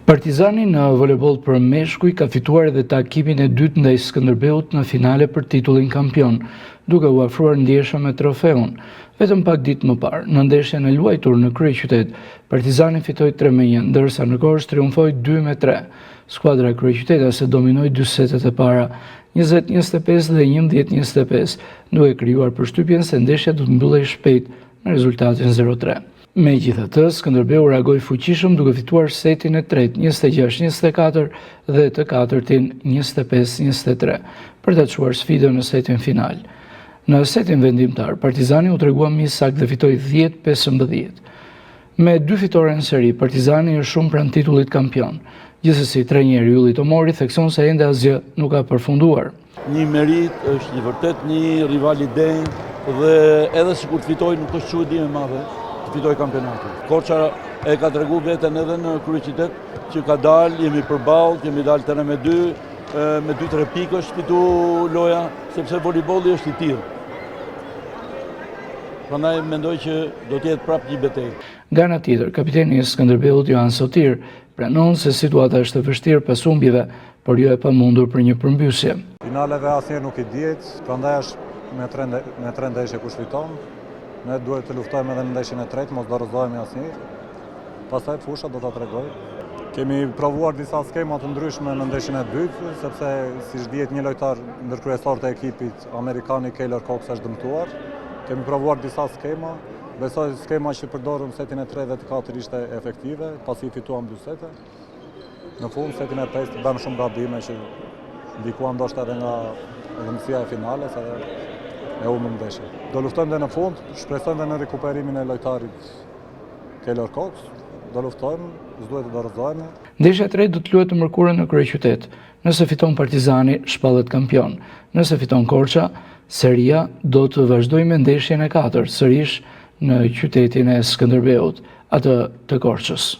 Partizani në voleboll për meshkuj ka fituar edhe takimin e dytë ndaj Skënderbeut në finale për titullin kampion, duke u afruar ndjeshëm me trofeun. Vetëm pak ditë më parë, në ndeshjen e luajtur në kryeqytet, Partizani fitoi 3-1, ndërsa në Korçë triumfoi 2-3. Skuadra kryeqytetase dominoi dy setet e para, 20-25 dhe 11-25, duke krijuar përshtypjen se ndeshja do të mbyllej shpejt me rezultatin 0-3. Megjithatë, Skënderbeu reagoi fuqishëm duke fituar setin e tretë 26-24 dhe të katërtin 25-23 për të çuar sfidën në setin final. Në setin vendimtar, Partizani u tregua më saktë dhe fitoi 10-15. Me dy fitore në seri, Partizani është shumë pranë titullit kampion. Gjithsesi, trajneri Ylli Tomori thekson se ende asgjë nuk ka përfunduar. Një merit është një vërtet një rival i denjë dhe edhe sikur të fitojë nuk është çuditë e madhe. Fitoj kampionatin. Korça e ka tregu veten edhe në kryeqytet që ka dalë, jemi përballë, kemi dalë 3-2, me 2-3 pikë është fitu loja, sepse voleybolli është i tillë. Prandaj mendoj që do të jetë prapë një betejë. Nga ana tjetër, kapiteni i Skënderbeut Johan Sotir pranon se situata është e vështirë pas humbjeve, por jo e pamundur për një përmbysje. Finaleve asnjëherë nuk i dihet, prandaj është me tre ndeshje kush fiton. Ne duhet të luftojmë edhe në ndeshjen e tretë, mos dorëzohemi asnjëherë. Pastaj fusha do ta tregoj. Kemi provuar disa skema të ndryshme në ndeshjen e dytë, sepse siç dihet një lojtar ndërkryesor të ekipit amerikani Keylor Cox është dëmtuar. Kemi provuar disa skema. Besoj skema që përdorëm setin e 3 dhe të 4 ishte efektive, pasi fituam dy sete. Në fund setin e 5 bëm shumë gabime që ndikuan ndoshta edhe nga rëndësia e finales, e humbëm ndeshjen. Do luftojmë dhe në fund, shpresojmë dhe në rekuperimin e lojtarit Keylor Cox. Do luftojmë, s'duhet të dorëzohemi. Ndeshja e tretë do të luhet të mërkurën në kryeqytet. Nëse fiton Partizani, shpallet kampion. Nëse fiton Korça, seria do të vazhdojë me ndeshjen e 4, sërish në qytetin e Skënderbeut, atë të Korçës.